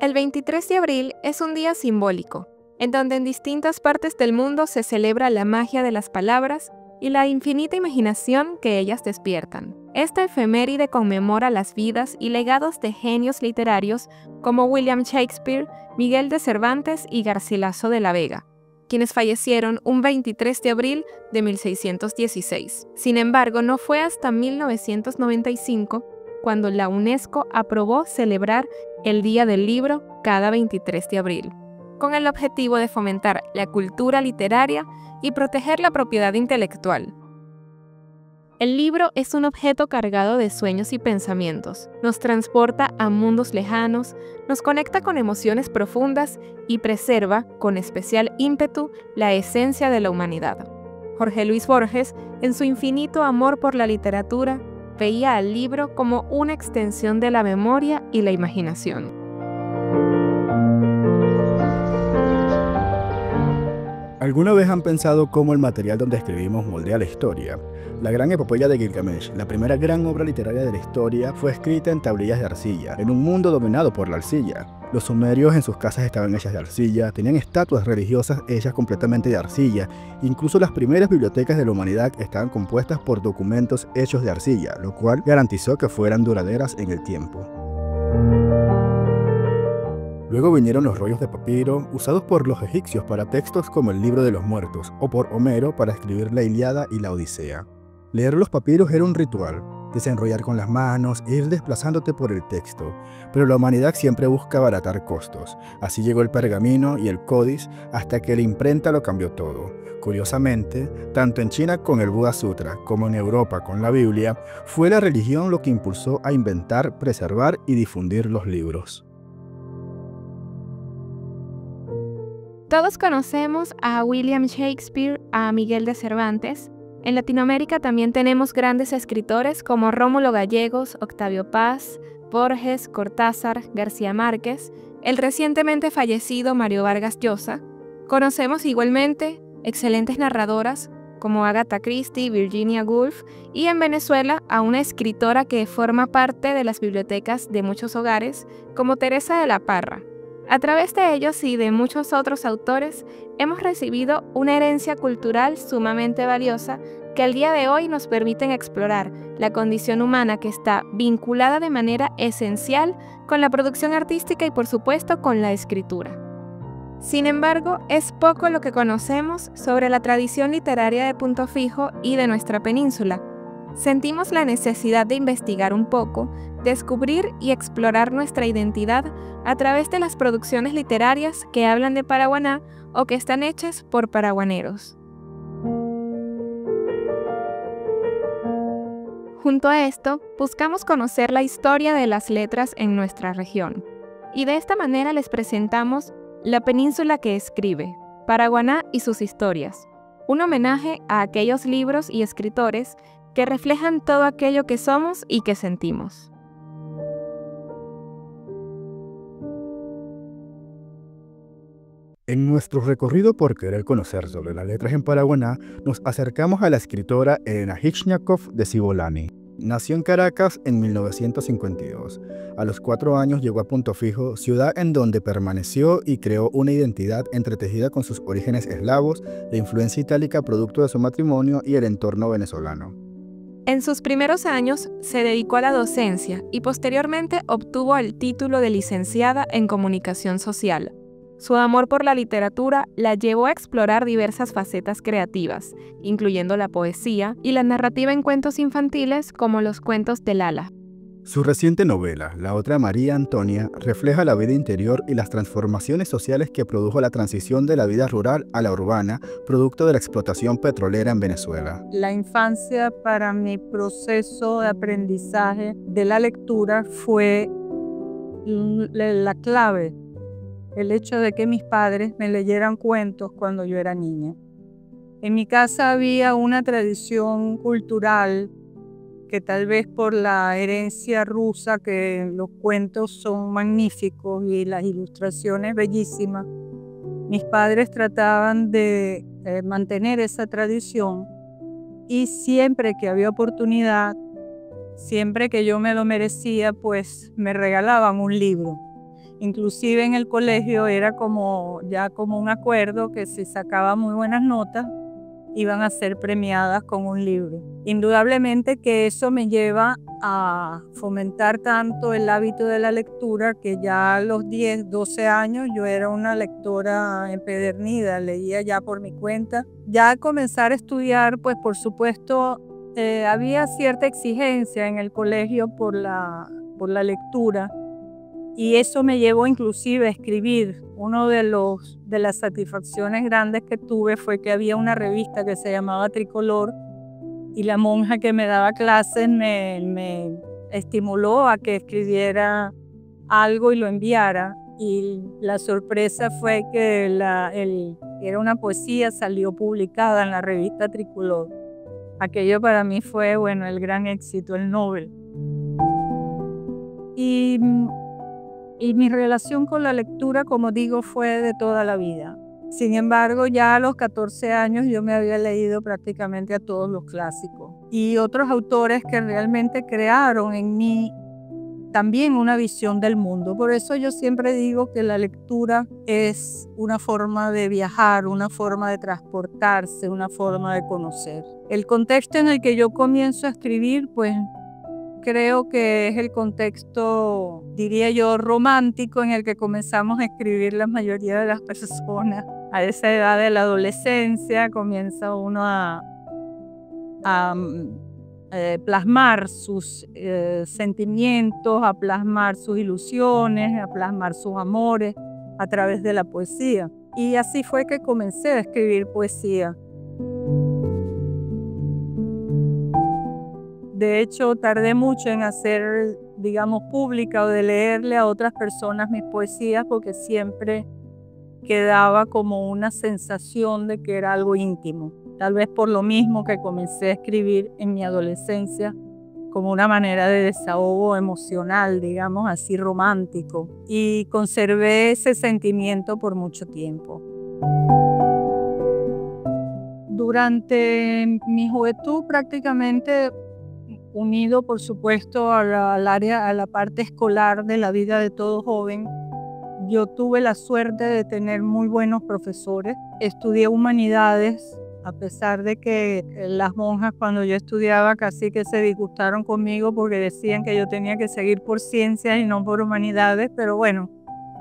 El 23 de abril es un día simbólico, en donde en distintas partes del mundo se celebra la magia de las palabras y la infinita imaginación que ellas despiertan. Esta efeméride conmemora las vidas y legados de genios literarios como William Shakespeare, Miguel de Cervantes y Garcilaso de la Vega, quienes fallecieron un 23 de abril de 1616. Sin embargo, no fue hasta 1995 cuando la UNESCO aprobó celebrar el Día del Libro cada 23 de abril, con el objetivo de fomentar la cultura literaria y proteger la propiedad intelectual. El libro es un objeto cargado de sueños y pensamientos, nos transporta a mundos lejanos, nos conecta con emociones profundas y preserva, con especial ímpetu, la esencia de la humanidad. Jorge Luis Borges, en su infinito amor por la literatura, veía al libro como una extensión de la memoria y la imaginación. ¿Alguna vez han pensado cómo el material donde escribimos moldea la historia? La Gran Epopeya de Gilgamesh, la primera gran obra literaria de la historia, fue escrita en tablillas de arcilla, en un mundo dominado por la arcilla. Los sumerios en sus casas estaban hechas de arcilla, tenían estatuas religiosas hechas completamente de arcilla, incluso las primeras bibliotecas de la humanidad estaban compuestas por documentos hechos de arcilla, lo cual garantizó que fueran duraderas en el tiempo. Luego vinieron los rollos de papiro, usados por los egipcios para textos como el Libro de los Muertos, o por Homero para escribir la Ilíada y la Odisea. Leer los papiros era un ritual, desenrollar con las manos e ir desplazándote por el texto, pero la humanidad siempre busca abaratar costos. Así llegó el pergamino y el códice hasta que la imprenta lo cambió todo. Curiosamente, tanto en China con el Buda Sutra como en Europa con la Biblia, fue la religión lo que impulsó a inventar, preservar y difundir los libros. Todos conocemos a William Shakespeare, a Miguel de Cervantes. En Latinoamérica también tenemos grandes escritores como Rómulo Gallegos, Octavio Paz, Borges, Cortázar, García Márquez, el recientemente fallecido Mario Vargas Llosa. Conocemos igualmente excelentes narradoras como Agatha Christie, Virginia Woolf, y en Venezuela a una escritora que forma parte de las bibliotecas de muchos hogares como Teresa de la Parra. A través de ellos y de muchos otros autores, hemos recibido una herencia cultural sumamente valiosa que al día de hoy nos permiten explorar la condición humana que está vinculada de manera esencial con la producción artística y por supuesto con la escritura. Sin embargo, es poco lo que conocemos sobre la tradición literaria de Punto Fijo y de nuestra península. Sentimos la necesidad de investigar un poco, descubrir y explorar nuestra identidad a través de las producciones literarias que hablan de Paraguaná o que están hechas por paraguaneros. Junto a esto, buscamos conocer la historia de las letras en nuestra región. Y de esta manera les presentamos La Península que Escribe, Paraguaná y sus historias, un homenaje a aquellos libros y escritores que reflejan todo aquello que somos y que sentimos. En nuestro recorrido por querer conocer sobre las letras en Paraguaná, nos acercamos a la escritora Elena Hichñakov de Cibolani. Nació en Caracas en 1952. A los 4 años llegó a Punto Fijo, ciudad en donde permaneció y creó una identidad entretejida con sus orígenes eslavos, la influencia itálica producto de su matrimonio y el entorno venezolano. En sus primeros años se dedicó a la docencia y posteriormente obtuvo el título de licenciada en Comunicación Social. Su amor por la literatura la llevó a explorar diversas facetas creativas, incluyendo la poesía y la narrativa en cuentos infantiles como los cuentos de Lala. Su reciente novela, La otra María Antonia, refleja la vida interior y las transformaciones sociales que produjo la transición de la vida rural a la urbana, producto de la explotación petrolera en Venezuela. La infancia para mi proceso de aprendizaje de la lectura fue la clave. El hecho de que mis padres me leyeran cuentos cuando yo era niña. En mi casa había una tradición cultural que tal vez por la herencia rusa, que los cuentos son magníficos y las ilustraciones bellísimas, mis padres trataban de mantener esa tradición y siempre que había oportunidad, siempre que yo me lo merecía, pues me regalaban un libro. Inclusive en el colegio era ya como un acuerdo que si sacaba muy buenas notas, iban a ser premiadas con un libro. Indudablemente que eso me lleva a fomentar tanto el hábito de la lectura que ya a los 10, 12 años yo era una lectora empedernida, leía ya por mi cuenta. Ya al comenzar a estudiar, pues por supuesto había cierta exigencia en el colegio por la lectura. Y eso me llevó inclusive a escribir. Una de las satisfacciones grandes que tuve fue que había una revista que se llamaba Tricolor y la monja que me daba clases me estimuló a que escribiera algo y lo enviara. Y la sorpresa fue que era una poesía, salió publicada en la revista Tricolor. Aquello para mí fue, bueno, el gran éxito, el Nobel. Y mi relación con la lectura, como digo, fue de toda la vida. Sin embargo, ya a los 14 años yo me había leído prácticamente a todos los clásicos. Y otros autores que realmente crearon en mí también una visión del mundo. Por eso yo siempre digo que la lectura es una forma de viajar, una forma de transportarse, una forma de conocer. El contexto en el que yo comienzo a escribir, pues creo que es el contexto, diría yo, romántico en el que comenzamos a escribir la mayoría de las personas. A esa edad de la adolescencia comienza uno a plasmar sus sentimientos, a plasmar sus ilusiones, a plasmar sus amores a través de la poesía. Y así fue que comencé a escribir poesía. De hecho, tardé mucho en hacer, digamos, pública o de leerle a otras personas mis poesías porque siempre quedaba como una sensación de que era algo íntimo. Tal vez por lo mismo que comencé a escribir en mi adolescencia como una manera de desahogo emocional, digamos así, romántico. Y conservé ese sentimiento por mucho tiempo. Durante mi juventud prácticamente unido, por supuesto, a la parte escolar de la vida de todo joven, yo tuve la suerte de tener muy buenos profesores. Estudié humanidades, a pesar de que las monjas cuando yo estudiaba casi que se disgustaron conmigo porque decían que yo tenía que seguir por ciencias y no por humanidades, pero bueno,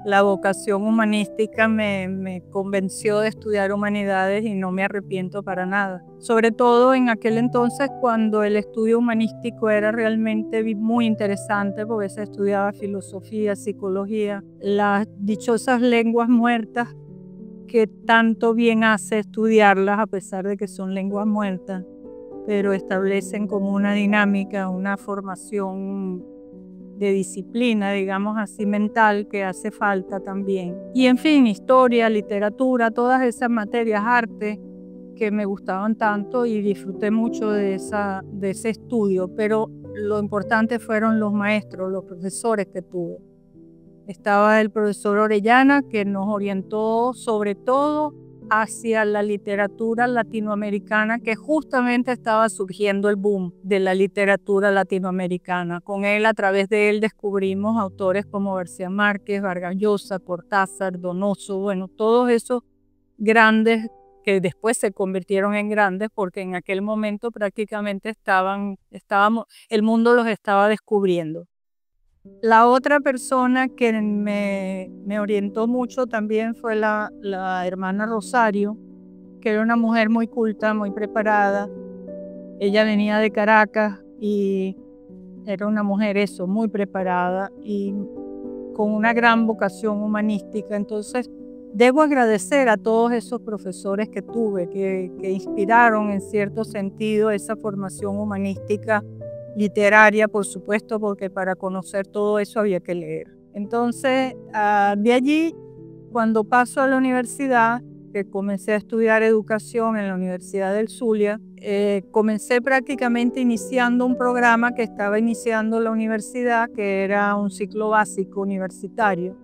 la vocación humanística me convenció de estudiar humanidades y no me arrepiento para nada. Sobre todo en aquel entonces cuando el estudio humanístico era realmente muy interesante porque se estudiaba filosofía, psicología, las dichosas lenguas muertas que tanto bien hace estudiarlas a pesar de que son lenguas muertas, pero establecen como una dinámica, una formación de disciplina, digamos así, mental, que hace falta también. Y en fin, historia, literatura, todas esas materias, arte, que me gustaban tanto y disfruté mucho de ese estudio, pero lo importante fueron los maestros, los profesores que tuve. Estaba el profesor Orellana, que nos orientó sobre todo hacia la literatura latinoamericana, que justamente estaba surgiendo el boom de la literatura latinoamericana. Con él, a través de él, descubrimos autores como García Márquez, Vargas Llosa, Cortázar, Donoso, bueno, todos esos grandes que después se convirtieron en grandes porque en aquel momento prácticamente el mundo los estaba descubriendo. La otra persona que me orientó mucho también fue la hermana Rosario, que era una mujer muy culta, muy preparada. Ella venía de Caracas y era una mujer muy preparada y con una gran vocación humanística. Entonces, debo agradecer a todos esos profesores que tuve, que inspiraron en cierto sentido esa formación humanística, literaria, por supuesto, porque para conocer todo eso había que leer. Entonces, de allí, cuando paso a la universidad, que comencé a estudiar educación en la Universidad del Zulia, comencé prácticamente iniciando un programa que estaba iniciando la universidad, que era un ciclo básico universitario.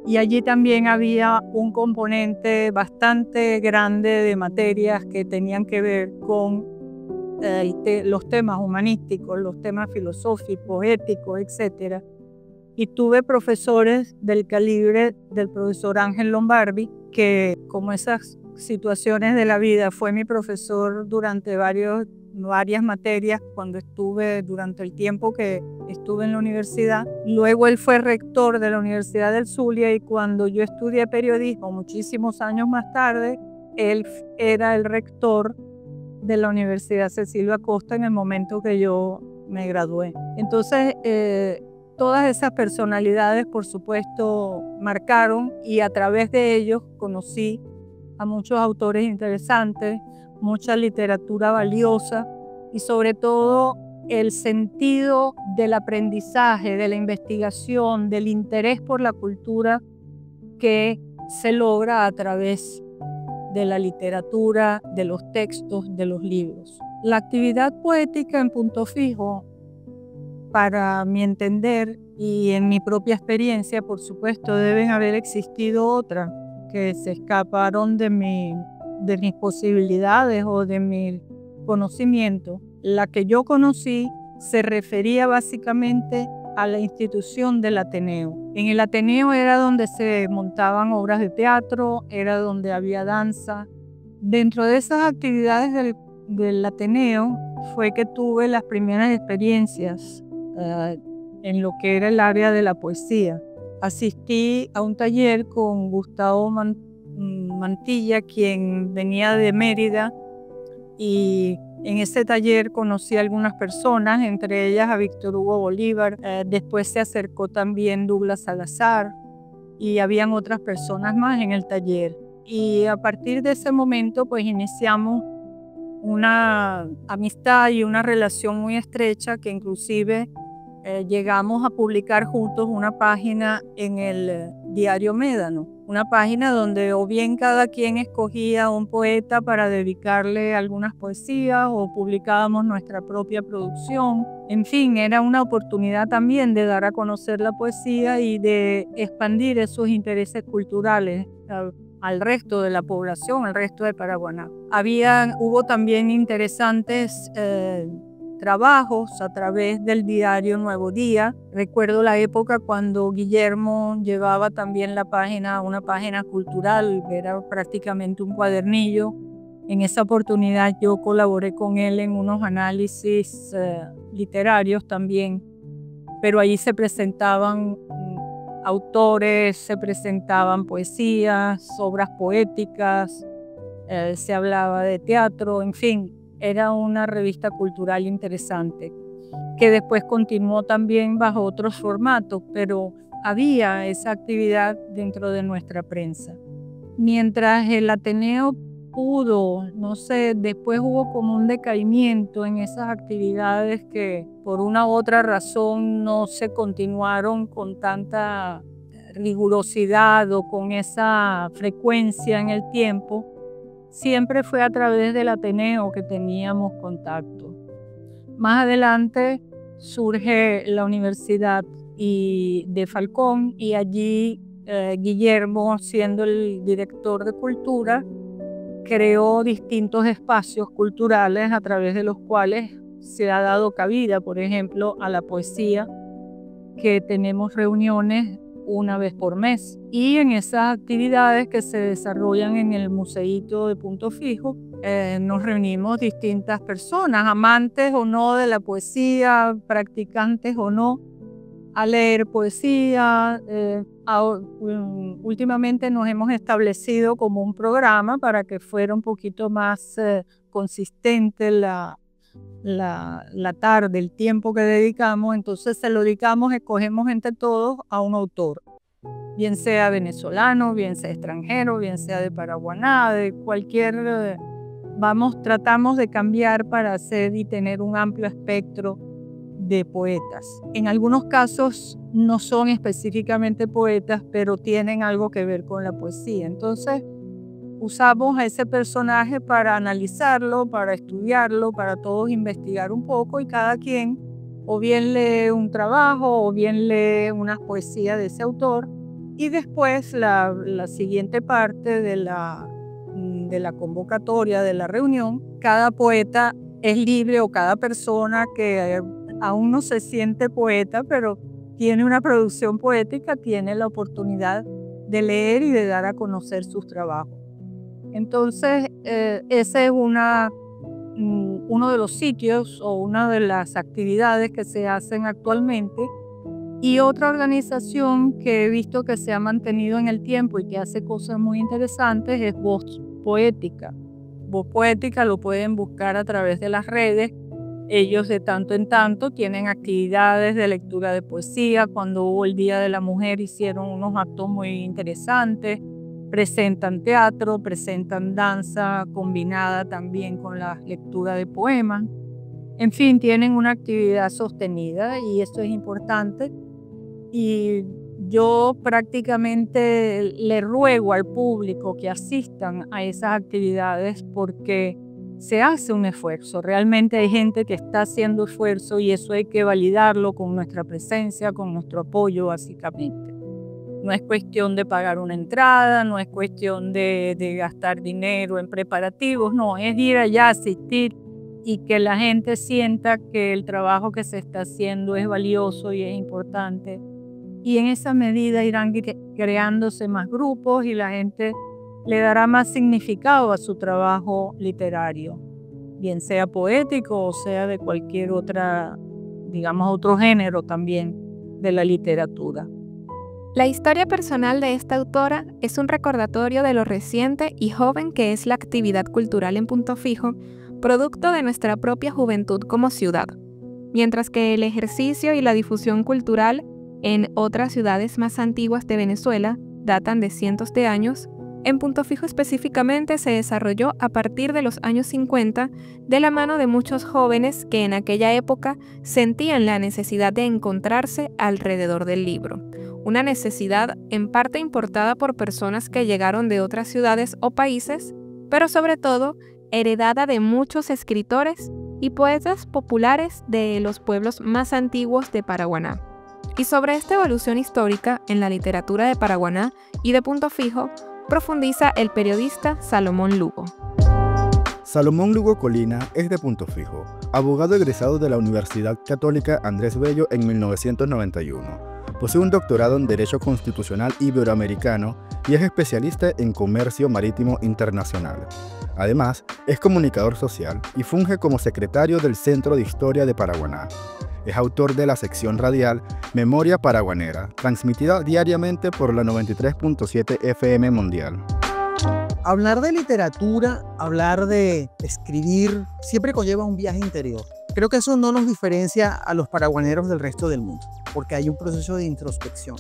Y allí también había un componente bastante grande de materias que tenían que ver con los temas humanísticos, los temas filosóficos, éticos, etc. Y tuve profesores del calibre del profesor Ángel Lombardi, que como esas situaciones de la vida fue mi profesor durante varias materias durante el tiempo que estuve en la universidad. Luego él fue rector de la Universidad del Zulia, y cuando yo estudié periodismo muchísimos años más tarde, él era el rector de la Universidad Cecilio Acosta en el momento que yo me gradué. Entonces, todas esas personalidades, por supuesto, marcaron, y a través de ellos conocí a muchos autores interesantes, mucha literatura valiosa, y sobre todo el sentido del aprendizaje, de la investigación, del interés por la cultura que se logra a través de la literatura, de los textos, de los libros. La actividad poética en Punto Fijo, para mi entender y en mi propia experiencia, por supuesto, deben haber existido otras que se escaparon de mis posibilidades o de mi conocimiento. La que yo conocí se refería básicamente a la institución del Ateneo. En el Ateneo era donde se montaban obras de teatro, era donde había danza. Dentro de esas actividades del Ateneo fue que tuve las primeras experiencias en lo que era el área de la poesía. Asistí a un taller con Gustavo Mantilla, quien venía de Mérida, y en ese taller conocí a algunas personas, entre ellas a Víctor Hugo Bolívar. Después se acercó también Douglas Salazar, y habían otras personas más en el taller. Y a partir de ese momento, pues iniciamos una amistad y una relación muy estrecha, que inclusive llegamos a publicar juntos una página en el diario Médano, una página donde o bien cada quien escogía un poeta para dedicarle algunas poesías, o publicábamos nuestra propia producción. En fin, era una oportunidad también de dar a conocer la poesía y de expandir esos intereses culturales al resto de la población, al resto de Paraguaná. Hubo también interesantes trabajos a través del diario Nuevo Día. Recuerdo la época cuando Guillermo llevaba también una página cultural, era prácticamente un cuadernillo. En esa oportunidad yo colaboré con él en unos análisis literarios también, pero allí se presentaban autores, se presentaban poesías, obras poéticas, se hablaba de teatro, en fin. Era una revista cultural interesante, que después continuó también bajo otros formatos, pero había esa actividad dentro de nuestra prensa. Mientras el Ateneo pudo, no sé, después hubo como un decaimiento en esas actividades que por una u otra razón no se continuaron con tanta rigurosidad o con esa frecuencia en el tiempo. Siempre fue a través del Ateneo que teníamos contacto. Más adelante surge la Universidad de Falcón, y allí Guillermo, siendo el director de cultura, creó distintos espacios culturales a través de los cuales se ha dado cabida, por ejemplo, a la poesía, que tenemos reuniones una vez por mes. Y en esas actividades que se desarrollan en el Museíto de Punto Fijo, nos reunimos distintas personas, amantes o no de la poesía, practicantes o no, a leer poesía. Últimamente nos hemos establecido como un programa para que fuera un poquito más consistente la tarde, el tiempo que dedicamos. Entonces se lo dedicamos, escogemos entre todos a un autor, bien sea venezolano, bien sea extranjero, bien sea de Paraguaná, de cualquier... tratamos de cambiar para hacer y tener un amplio espectro de poetas. En algunos casos no son específicamente poetas, pero tienen algo que ver con la poesía. Entonces usamos a ese personaje para analizarlo, para estudiarlo, para todos investigar un poco, y cada quien o bien lee un trabajo o bien lee unas poesías de ese autor, y después la siguiente parte de la convocatoria, de la reunión, cada poeta es libre, o cada persona que aún no se siente poeta, pero tiene una producción poética, tiene la oportunidad de leer y de dar a conocer sus trabajos. Entonces, ese es uno de los sitios o una de las actividades que se hacen actualmente. Y otra organización que he visto que se ha mantenido en el tiempo y que hace cosas muy interesantes es Voz Poética. Voz Poética lo pueden buscar a través de las redes. Ellos de tanto en tanto tienen actividades de lectura de poesía. Cuando hubo el Día de la Mujer hicieron unos actos muy interesantes. Presentan teatro, presentan danza combinada también con la lectura de poemas. En fin, tienen una actividad sostenida y esto es importante. Y yo prácticamente le ruego al público que asistan a esas actividades porque se hace un esfuerzo. Realmente hay gente que está haciendo esfuerzo y eso hay que validarlo con nuestra presencia, con nuestro apoyo básicamente. No es cuestión de pagar una entrada, no es cuestión de gastar dinero en preparativos, no, es ir allá, asistir y que la gente sienta que el trabajo que se está haciendo es valioso y es importante. Y en esa medida irán creándose más grupos y la gente le dará más significado a su trabajo literario, bien sea poético o sea de cualquier otra, digamos, otro género también de la literatura. La historia personal de esta autora es un recordatorio de lo reciente y joven que es la actividad cultural en Punto Fijo, producto de nuestra propia juventud como ciudad, mientras que el ejercicio y la difusión cultural en otras ciudades más antiguas de Venezuela datan de cientos de años. En Punto Fijo específicamente se desarrolló a partir de los años 50 de la mano de muchos jóvenes que en aquella época sentían la necesidad de encontrarse alrededor del libro, una necesidad en parte importada por personas que llegaron de otras ciudades o países, pero sobre todo heredada de muchos escritores y poetas populares de los pueblos más antiguos de Paraguaná. Y sobre esta evolución histórica en la literatura de Paraguaná y de Punto Fijo, profundiza el periodista Salomón Lugo. Salomón Lugo Colina es de Punto Fijo, abogado egresado de la Universidad Católica Andrés Bello en 1991. Posee un doctorado en Derecho Constitucional Iberoamericano y es especialista en comercio marítimo internacional. Además, es comunicador social y funge como secretario del Centro de Historia de Paraguaná. Es autor de la sección radial Memoria Paraguanera, transmitida diariamente por la 93.7 FM Mundial. Hablar de literatura, hablar de escribir, siempre conlleva un viaje interior. Creo que eso no nos diferencia a los paraguaneros del resto del mundo, porque hay un proceso de introspección.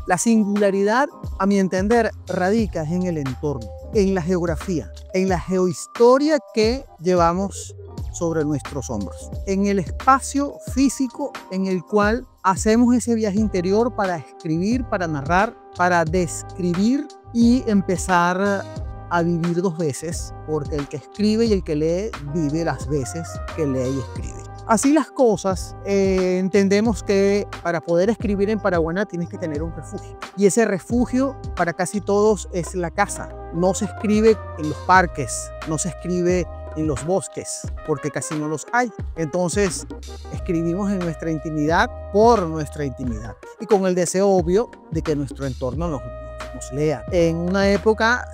La singularidad, a mi entender, radica en el entorno, en la geografía, en la geohistoria que llevamos sobre nuestros hombros, en el espacio físico en el cual hacemos ese viaje interior para escribir, para narrar, para describir y empezar a vivir dos veces, porque el que escribe y el que lee vive las veces que lee y escribe. Así las cosas, entendemos que para poder escribir en Paraguaná tienes que tener un refugio. Y ese refugio para casi todos es la casa. No se escribe en los parques, no se escribe en los bosques, porque casi no los hay. Entonces, escribimos en nuestra intimidad, por nuestra intimidad, y con el deseo obvio de que nuestro entorno nos lea. En una época,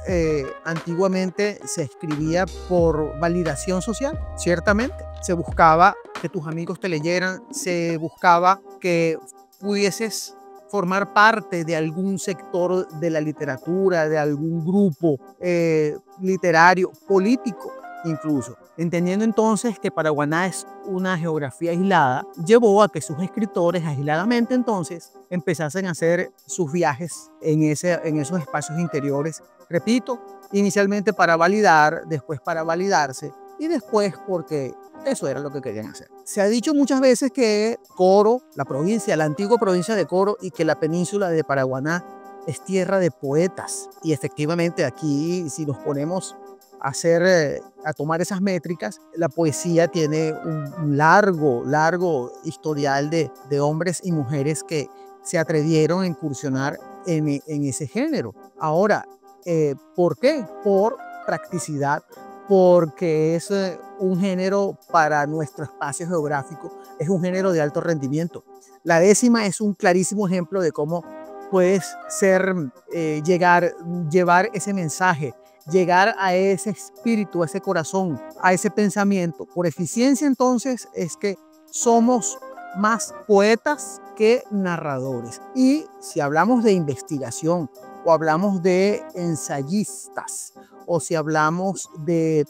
antiguamente, se escribía por validación social, ciertamente. Se buscaba que tus amigos te leyeran, se buscaba que pudieses formar parte de algún sector de la literatura, de algún grupo literario, político incluso. Entendiendo entonces que Paraguaná es una geografía aislada, llevó a que sus escritores aisladamente entonces empezasen a hacer sus viajes en esos espacios interiores. Repito, inicialmente para validar, después para validarse y después porque eso era lo que querían hacer. Se ha dicho muchas veces que Coro, la provincia, la antigua provincia de Coro, y que la península de Paraguaná es tierra de poetas. Y efectivamente aquí, si nos ponemos a tomar esas métricas, la poesía tiene un largo historial de hombres y mujeres que se atrevieron a incursionar en ese género. Ahora, ¿por qué? Por practicidad, porque es un género para nuestro espacio geográfico, es un género de alto rendimiento. La décima es un clarísimo ejemplo de cómo puedes llevar ese mensaje, llegar a ese espíritu, a ese corazón, a ese pensamiento. Por eficiencia, entonces, es que somos más poetas que narradores. Y si hablamos de investigación, o hablamos de ensayistas, o si hablamos de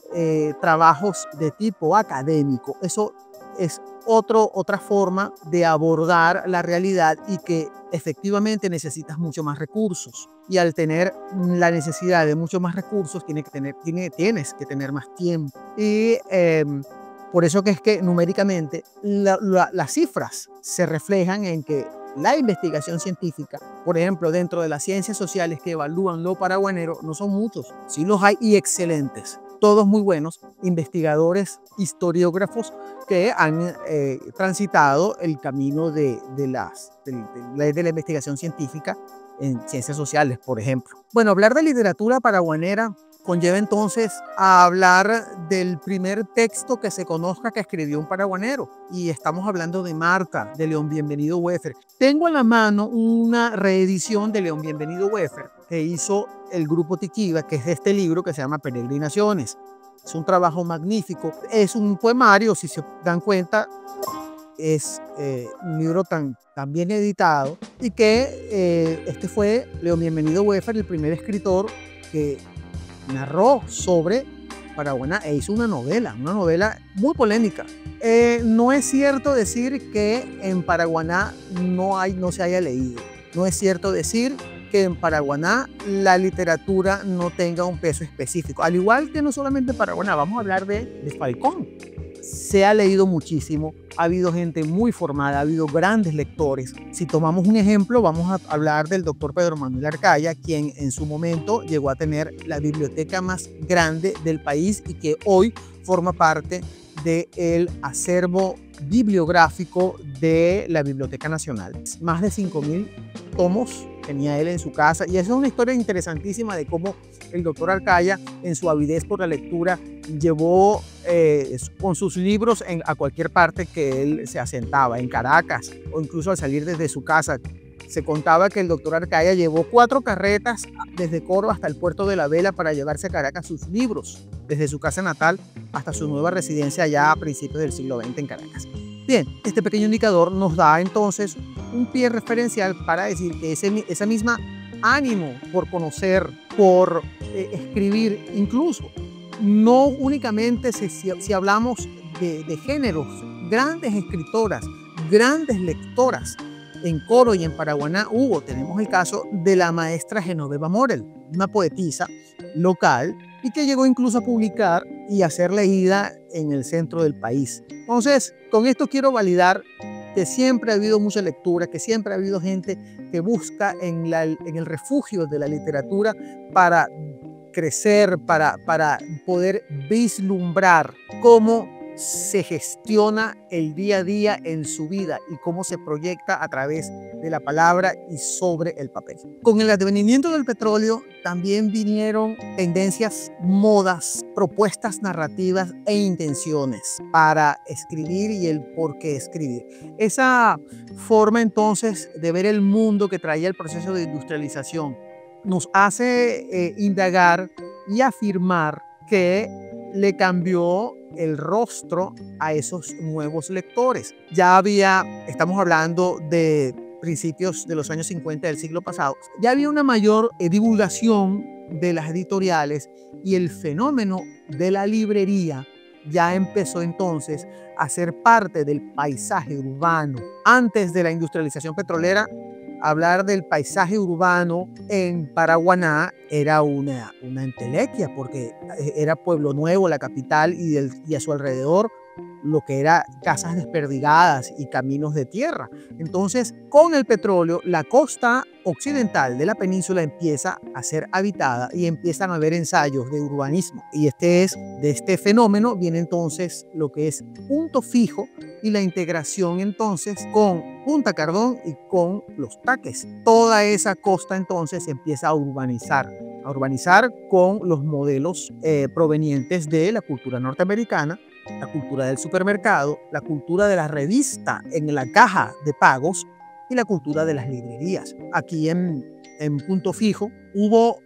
trabajos de tipo académico, eso es otra forma de abordar la realidad y que efectivamente necesitas mucho más recursos. Y al tener la necesidad de mucho más recursos, tienes que tener más tiempo. Y por eso que es que numéricamente las cifras se reflejan en que la investigación científica, por ejemplo, dentro de las ciencias sociales que evalúan lo paraguanero, no son muchos, sí los hay y excelentes. Todos muy buenos investigadores, historiógrafos que han transitado el camino de la investigación científica en ciencias sociales, por ejemplo. Bueno, hablar de literatura paraguanera conlleva entonces a hablar del primer texto que se conozca que escribió un paraguanero. Y estamos hablando de Marta, de León Bienvenido Wefer. Tengo en la mano una reedición de León Bienvenido Wefer que hizo el grupo Tiquiva, que es de este libro que se llama Peregrinaciones. Es un trabajo magnífico. Es un poemario, si se dan cuenta, es un libro tan bien editado y que este fue León Bienvenido Wefer, el primer escritor que narró sobre Paraguaná e hizo una novela muy polémica. No es cierto decir que en Paraguaná no se haya leído. No es cierto decir que en Paraguaná la literatura no tenga un peso específico. Al igual que no solamente Paraguaná, vamos a hablar de Falcón. Se ha leído muchísimo, ha habido gente muy formada, ha habido grandes lectores. Si tomamos un ejemplo, vamos a hablar del doctor Pedro Manuel Arcaya, quien en su momento llegó a tener la biblioteca más grande del país y que hoy forma parte del acervo bibliográfico de la Biblioteca Nacional. Más de 5.000 tomos tenía él en su casa y esa es una historia interesantísima de cómo el doctor Arcaya, en su avidez por la lectura, llevó con sus libros a cualquier parte que él se asentaba, en Caracas o incluso al salir desde su casa. Se contaba que el doctor Arcaya llevó 4 carretas desde Córdoba hasta el puerto de La Vela para llevarse a Caracas sus libros, desde su casa natal hasta su nueva residencia allá a principios del siglo XX en Caracas. Bien, este pequeño indicador nos da entonces un pie referencial para decir que esa misma ánimo por conocer, por escribir, incluso no únicamente si hablamos de géneros, grandes escritoras, grandes lectoras. En Coro y en Paraguaná tenemos el caso de la maestra Genoveva Morel, una poetisa local y que llegó incluso a publicar y a ser leída en el centro del país. Entonces, con esto quiero validar que siempre ha habido mucha lectura, que siempre ha habido gente que busca en el refugio de la literatura para crecer, para poder vislumbrar cómo se gestiona el día a día en su vida y cómo se proyecta a través de la palabra y sobre el papel. Con el advenimiento del petróleo también vinieron tendencias, modas, propuestas narrativas e intenciones para escribir y el por qué escribir. Esa forma entonces de ver el mundo que traía el proceso de industrialización nos hace indagar y afirmar que le cambió el rostro a esos nuevos lectores. Estamos hablando de principios de los años 50 del siglo pasado, ya había una mayor divulgación de las editoriales y el fenómeno de la librería ya empezó entonces a ser parte del paisaje urbano. Antes de la industrialización petrolera, hablar del paisaje urbano en Paraguaná era una entelequia, porque era Pueblo Nuevo, la capital, y a su alrededor lo que era casas desperdigadas y caminos de tierra. Entonces, con el petróleo, la costa occidental de la península empieza a ser habitada y empiezan a haber ensayos de urbanismo. Y de este fenómeno viene entonces lo que es Punto Fijo y la integración entonces con Punta Cardón y con Los Taques. Toda esa costa entonces se empieza a urbanizar a urbanizar con los modelos provenientes de la cultura norteamericana, la cultura del supermercado, la cultura de la revista en la caja de pagos y la cultura de las librerías. Aquí en Punto Fijo hubo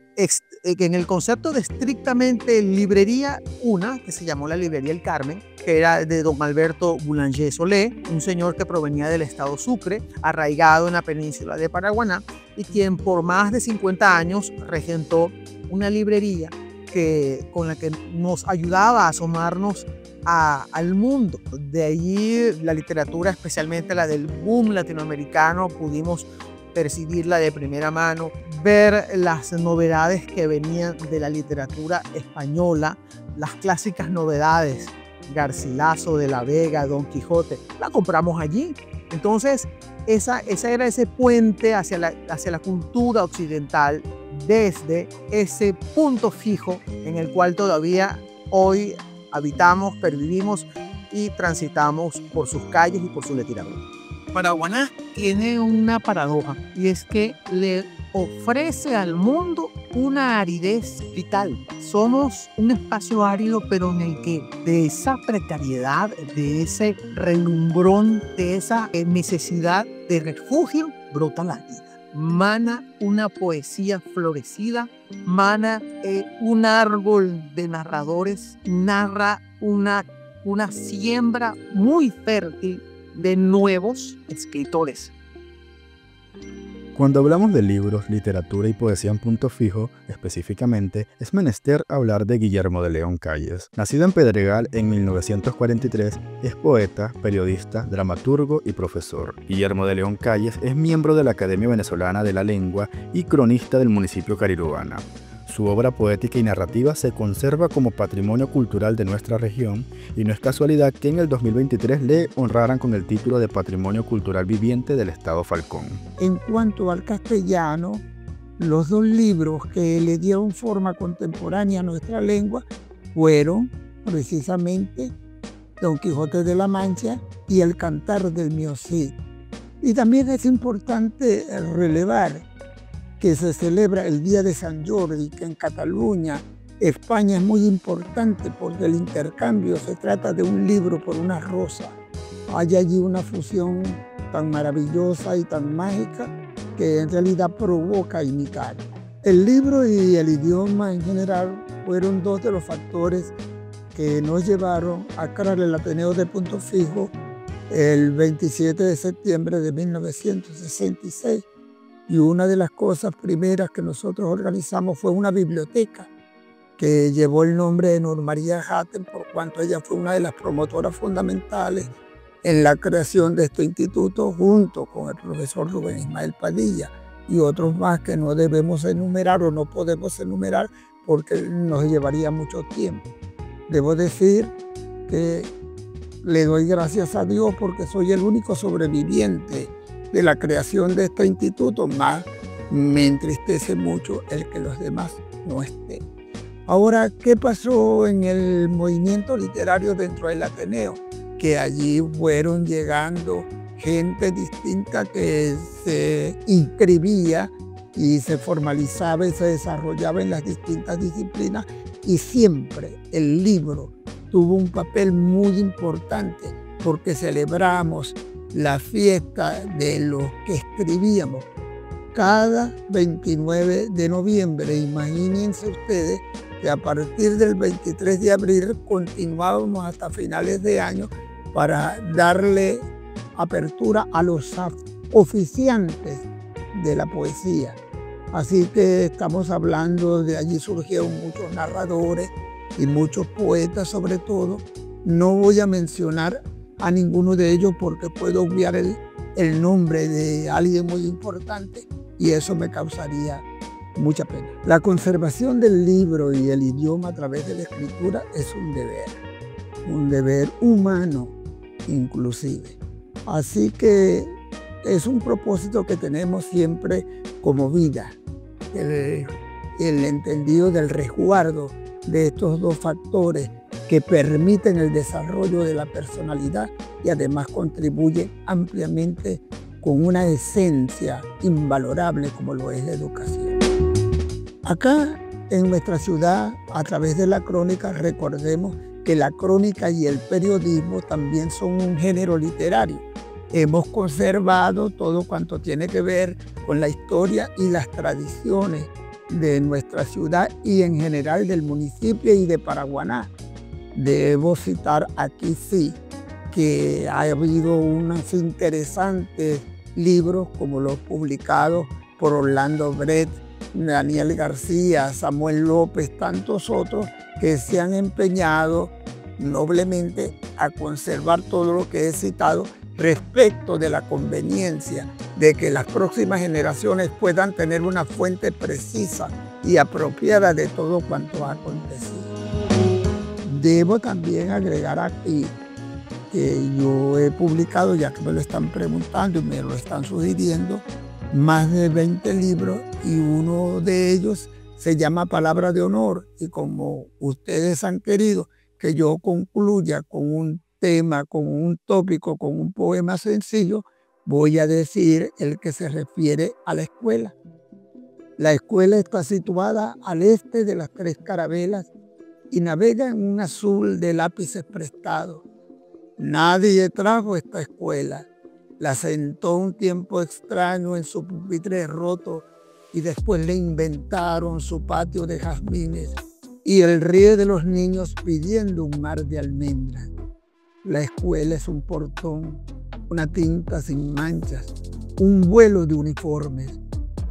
en el concepto de estrictamente librería, una que se llamó la Librería El Carmen, que era de don Alberto Boulanger Solé, un señor que provenía del estado Sucre, arraigado en la península de Paraguaná, y quien por más de 50 años regentó una librería con la que nos ayudaba a asomarnos al mundo. De allí la literatura, especialmente la del boom latinoamericano, pudimos percibirla de primera mano, ver las novedades que venían de la literatura española, las clásicas novedades, Garcilaso, de la Vega, Don Quijote, la compramos allí. Entonces, esa era ese puente hacia la cultura occidental, desde ese punto fijo en el cual todavía hoy habitamos, pervivimos y transitamos por sus calles y por su literatura. Paraguaná tiene una paradoja, y es que le ofrece al mundo una aridez vital. Somos un espacio árido, pero en el que de esa precariedad, de ese relumbrón, de esa necesidad de refugio, brota la vida. Mana una poesía florecida, mana un árbol de narradores, narra una siembra muy fértil de nuevos escritores. Cuando hablamos de libros, literatura y poesía en Punto Fijo, específicamente, es menester hablar de Guillermo de León Calles. Nacido en Pedregal en 1943, es poeta, periodista, dramaturgo y profesor. Guillermo de León Calles es miembro de la Academia Venezolana de la Lengua y cronista del municipio Carirubana. Su obra poética y narrativa se conserva como patrimonio cultural de nuestra región, y no es casualidad que en el 2023 le honraran con el título de Patrimonio Cultural Viviente del Estado Falcón. En cuanto al castellano, los dos libros que le dieron forma contemporánea a nuestra lengua fueron precisamente Don Quijote de la Mancha y El Cantar del Mío Cid. Y también es importante relevar que se celebra el Día de San Jordi, que en Cataluña, España, es muy importante porque el intercambio se trata de un libro por una rosa. Hay allí una fusión tan maravillosa y tan mágica que en realidad provoca imitar. El libro y el idioma en general fueron dos de los factores que nos llevaron a crear el Ateneo de Punto Fijo el 27 de septiembre de 1966. Y una de las cosas primeras que nosotros organizamos fue una biblioteca que llevó el nombre de Norma María Hatten, por cuanto ella fue una de las promotoras fundamentales en la creación de este instituto, junto con el profesor Rubén Ismael Padilla y otros más que no debemos enumerar o no podemos enumerar porque nos llevaría mucho tiempo. Debo decir que le doy gracias a Dios porque soy el único sobreviviente de la creación de este instituto, más me entristece mucho el que los demás no estén. Ahora, ¿qué pasó en el movimiento literario dentro del Ateneo? Que allí fueron llegando gente distinta que se inscribía y se formalizaba y se desarrollaba en las distintas disciplinas, y siempre el libro tuvo un papel muy importante porque celebramos la fiesta de los que escribíamos cada 29 de noviembre. Imagínense ustedes que a partir del 23 de abril continuábamos hasta finales de año para darle apertura a los oficiantes de la poesía. Así que estamos hablando de allí surgieron muchos narradores y muchos poetas sobre todo. No voy a mencionar a ninguno de ellos porque puedo obviar el nombre de alguien muy importante y eso me causaría mucha pena. La conservación del libro y el idioma a través de la escritura es un deber humano inclusive. Así que es un propósito que tenemos siempre como vida, el entendido del resguardo de estos dos factores que permiten el desarrollo de la personalidad y además contribuyen ampliamente con una esencia invalorable como lo es la educación. Acá en nuestra ciudad, a través de la crónica, recordemos que la crónica y el periodismo también son un género literario. Hemos conservado todo cuanto tiene que ver con la historia y las tradiciones de nuestra ciudad y en general del municipio y de Paraguaná. Debo citar aquí sí que ha habido unos interesantes libros como los publicados por Orlando Brett, Daniel García, Samuel López, tantos otros que se han empeñado noblemente a conservar todo lo que he citado respecto de la conveniencia de que las próximas generaciones puedan tener una fuente precisa y apropiada de todo cuanto ha acontecido. Debo también agregar aquí que yo he publicado, ya que me lo están preguntando y me lo están sugiriendo, más de 20 libros y uno de ellos se llama Palabra de Honor, y como ustedes han querido que yo concluya con un tema, con un tópico, con un poema sencillo, voy a decir el que se refiere a la escuela. La escuela está situada al este de las Tres Carabelas y navega en un azul de lápices prestados. Nadie trajo esta escuela. La sentó un tiempo extraño en su pupitre roto y después le inventaron su patio de jazmines y el río de los niños pidiendo un mar de almendras. La escuela es un portón, una tinta sin manchas, un vuelo de uniformes,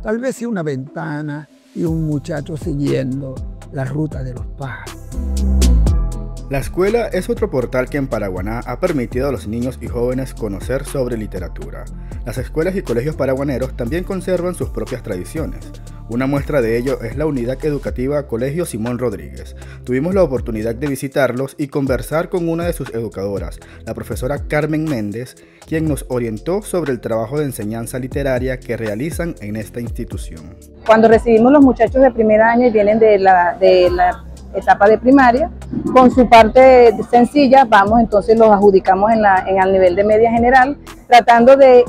tal vez sí una ventana y un muchacho siguiendo la ruta de los pájaros. La escuela es otro portal que en Paraguaná ha permitido a los niños y jóvenes conocer sobre literatura. Las escuelas y colegios paraguaneros también conservan sus propias tradiciones. Una muestra de ello es la unidad educativa Colegio Simón Rodríguez. Tuvimos la oportunidad de visitarlos y conversar con una de sus educadoras, la profesora Carmen Méndez, quien nos orientó sobre el trabajo de enseñanza literaria que realizan en esta institución. Cuando recibimos los muchachos de primer año y vienen de la etapa de primaria, con su parte sencilla, vamos entonces los adjudicamos en al nivel de media general, tratando de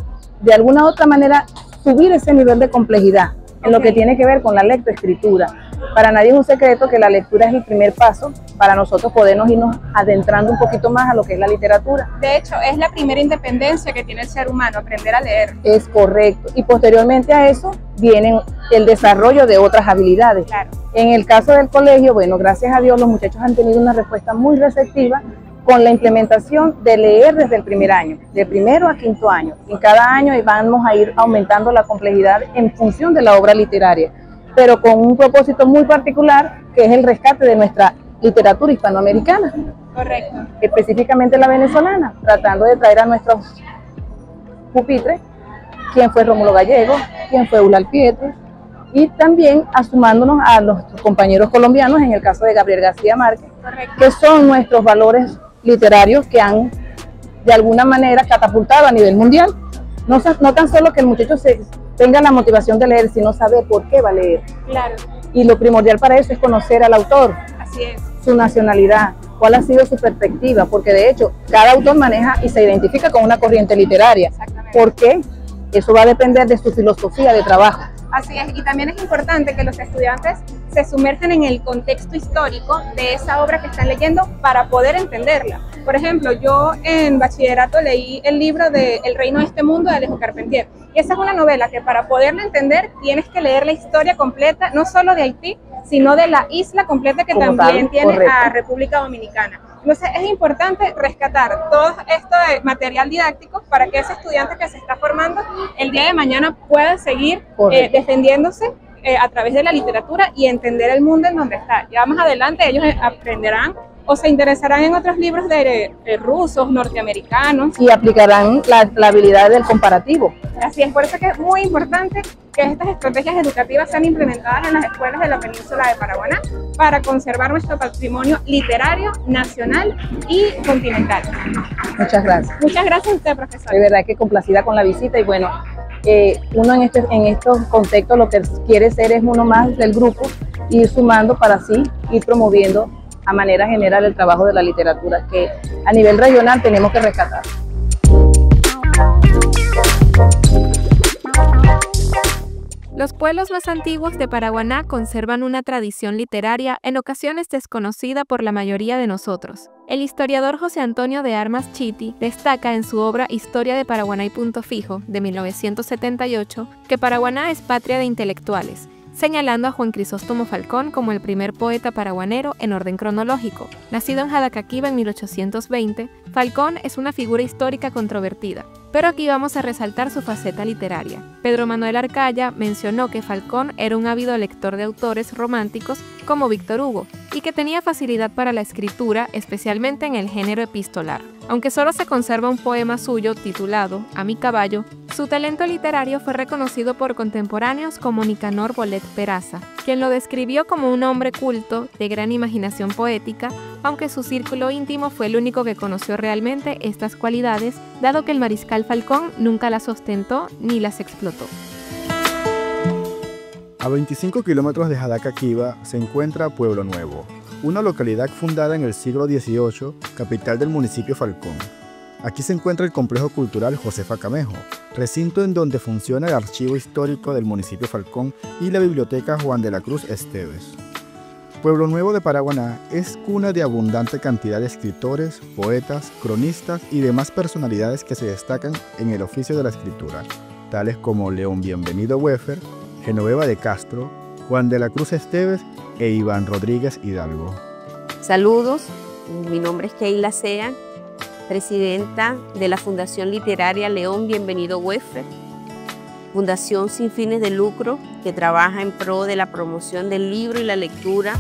alguna u otra manera subir ese nivel de complejidad en lo que tiene que ver con la lectoescritura. Para nadie es un secreto que la lectura es el primer paso para nosotros podernos irnos adentrando un poquito más a lo que es la literatura. De hecho, es la primera independencia que tiene el ser humano, aprender a leer. Es correcto. Y posteriormente a eso viene el desarrollo de otras habilidades. Claro. En el caso del colegio, bueno, gracias a Dios los muchachos han tenido una respuesta muy receptiva con la implementación de leer desde el primer año, de primero a quinto año. En cada año vamos a ir aumentando la complejidad en función de la obra literaria, pero con un propósito muy particular, que es el rescate de nuestra literatura hispanoamericana. Correcto. Específicamente la venezolana, tratando de traer a nuestros pupitres quién fue Rómulo Gallego, quién fue Eulal Pietri, y también asumándonos a los compañeros colombianos, en el caso de Gabriel García Márquez, Correcto. que son nuestros valores literarios que han de alguna manera catapultado a nivel mundial. No tan solo que el muchacho tenga la motivación de leer, sino saber por qué va a leer. Claro. Y lo primordial para eso es conocer al autor, Así es. su nacionalidad, cuál ha sido su perspectiva, porque de hecho cada autor maneja y se identifica con una corriente literaria. Exactamente. ¿Por qué? Eso va a depender de su filosofía de trabajo. Así es, y también es importante que los estudiantes se sumerjan en el contexto histórico de esa obra que están leyendo para poder entenderla. Por ejemplo, yo en bachillerato leí el libro de El reino de este mundo de Alejo Carpentier, y esa es una novela que para poderla entender tienes que leer la historia completa, no solo de Haití, sino de la isla completa que Como también tal, tiene correcto. a República Dominicana. Entonces es importante rescatar todo esto de material didáctico para que ese estudiante que se está formando el día de mañana pueda seguir defendiéndose a través de la literatura y entender el mundo en donde está. Ya más adelante ellos aprenderán o se interesarán en otros libros de rusos, norteamericanos. Y aplicarán la habilidad del comparativo. Así es, por eso que es muy importante que estas estrategias educativas sean implementadas en las escuelas de la península de Paraguaná para conservar nuestro patrimonio literario, nacional y continental. Muchas gracias. Muchas gracias a usted, profesor. De verdad que complacida con la visita y bueno, uno en estos contextos lo que quiere ser es uno más del grupo, ir sumando para así ir promoviendo a manera general el trabajo de la literatura que a nivel regional tenemos que rescatar. Los pueblos más antiguos de Paraguaná conservan una tradición literaria en ocasiones desconocida por la mayoría de nosotros. El historiador José Antonio de Armas Chiti destaca en su obra Historia de Paraguaná y Punto Fijo, de 1978, que Paraguaná es patria de intelectuales, señalando a Juan Crisóstomo Falcón como el primer poeta paraguanero en orden cronológico. Nacido en Jadacaquiba en 1820, Falcón es una figura histórica controvertida, pero aquí vamos a resaltar su faceta literaria. Pedro Manuel Arcaya mencionó que Falcón era un ávido lector de autores románticos como Víctor Hugo, y que tenía facilidad para la escritura, especialmente en el género epistolar. Aunque solo se conserva un poema suyo titulado A mi caballo, su talento literario fue reconocido por contemporáneos como Nicanor Bolet Peraza, quien lo describió como un hombre culto, de gran imaginación poética, aunque su círculo íntimo fue el único que conoció realmente estas cualidades, dado que el mariscal Falcón nunca las ostentó ni las explotó. A 25 kilómetros de Jadacaquiba se encuentra Pueblo Nuevo, una localidad fundada en el siglo XVIII, capital del municipio Falcón. Aquí se encuentra el complejo cultural Josefa Camejo, recinto en donde funciona el archivo histórico del municipio Falcón y la biblioteca Juan de la Cruz Esteves. Pueblo Nuevo de Paraguaná es cuna de abundante cantidad de escritores, poetas, cronistas y demás personalidades que se destacan en el oficio de la escritura, tales como León Bienvenido Wefer, Genoveva de Castro, Juan de la Cruz Esteves e Iván Rodríguez Hidalgo. Saludos, mi nombre es Keila Sea, presidenta de la Fundación Literaria León Bienvenido Wefer, fundación sin fines de lucro que trabaja en pro de la promoción del libro y la lectura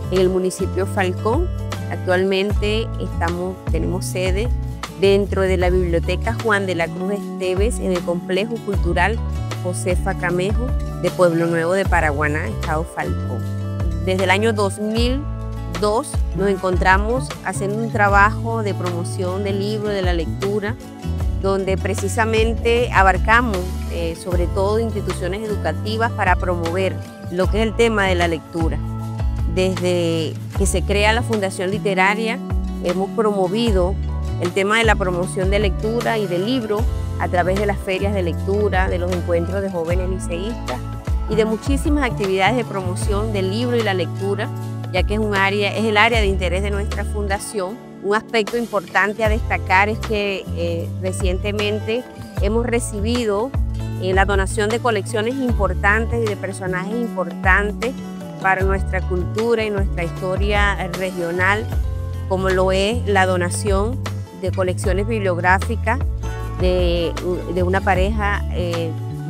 en el municipio Falcón. Actualmente tenemos sede dentro de la biblioteca Juan de la Cruz Esteves en el complejo cultural Josefa Camejo de Pueblo Nuevo de Paraguaná, estado Falcón. Desde el año 2002 nos encontramos haciendo un trabajo de promoción del libro, de la lectura, donde precisamente abarcamos sobre todo instituciones educativas para promover lo que es el tema de la lectura. Desde que se crea la Fundación Literaria hemos promovido el tema de la promoción de lectura y del libro a través de las ferias de lectura, de los encuentros de jóvenes liceístas y de muchísimas actividades de promoción del libro y la lectura, ya que es el área de interés de nuestra fundación. Un aspecto importante a destacar es que recientemente hemos recibido la donación de colecciones importantes y de personajes importantes para nuestra cultura y nuestra historia regional, como lo es la donación de colecciones bibliográficas de una pareja,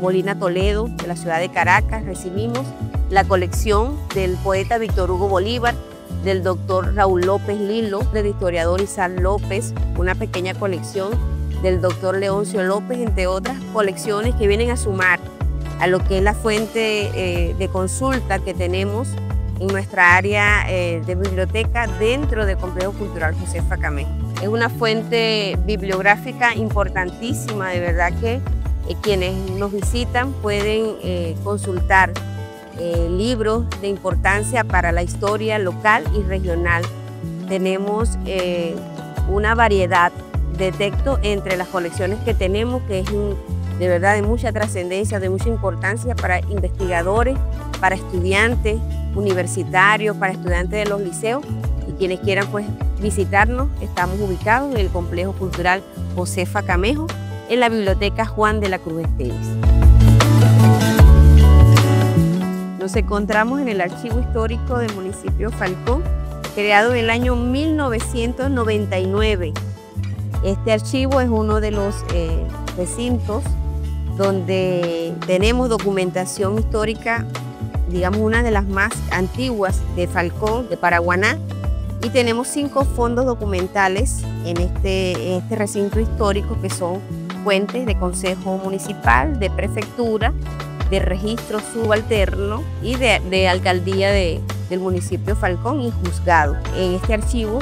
Molina Toledo, de la ciudad de Caracas. Recibimos la colección del poeta Víctor Hugo Bolívar, del doctor Raúl López Lilo, del historiador Isaac López, una pequeña colección del doctor Leoncio López, entre otras colecciones que vienen a sumar a lo que es la fuente de consulta que tenemos en nuestra área de biblioteca dentro del Complejo Cultural Josefa Camejo. Es una fuente bibliográfica importantísima, de verdad que quienes nos visitan pueden consultar libros de importancia para la historia local y regional. Tenemos una variedad de textos entre las colecciones que tenemos, que es de verdad de mucha trascendencia, de mucha importancia para investigadores, para estudiantes universitarios, para estudiantes de los liceos y quienes quieran pues visitarnos. Estamos ubicados en el Complejo Cultural Josefa Camejo, en la Biblioteca Juan de la Cruz Esteves. Nos encontramos en el Archivo Histórico del municipio Falcón, creado en el año 1999. Este archivo es uno de los recintos donde tenemos documentación histórica, digamos una de las más antiguas de Falcón, de Paraguaná, y tenemos 5 fondos documentales en este recinto histórico, que son fuentes de Consejo Municipal, de Prefectura, de Registro Subalterno y de Alcaldía del municipio Falcón y Juzgado. En este archivo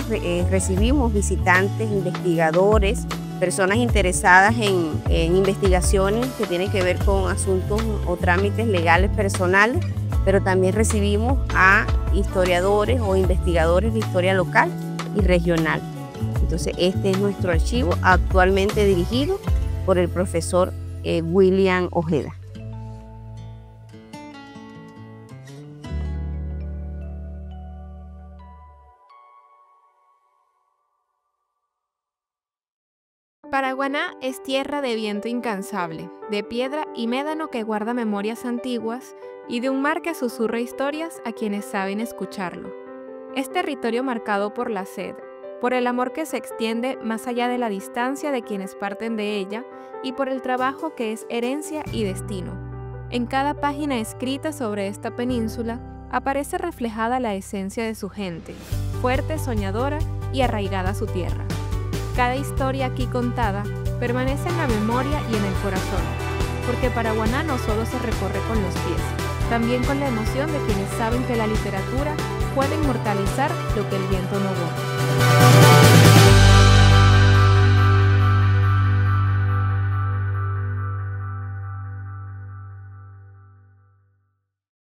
recibimos visitantes, investigadores, personas interesadas en investigaciones que tienen que ver con asuntos o trámites legales personales, pero también recibimos a historiadores o investigadores de historia local y regional. Entonces este es nuestro archivo, actualmente dirigido por el profesor William Ojeda. Paraguaná es tierra de viento incansable, de piedra y médano que guarda memorias antiguas y de un mar que susurra historias a quienes saben escucharlo. Es territorio marcado por la sed, por el amor que se extiende más allá de la distancia de quienes parten de ella y por el trabajo que es herencia y destino. En cada página escrita sobre esta península aparece reflejada la esencia de su gente, fuerte, soñadora y arraigada a su tierra. Cada historia aquí contada permanece en la memoria y en el corazón, porque Paraguaná no solo se recorre con los pies, también con la emoción de quienes saben que la literatura puede inmortalizar lo que el viento no borra.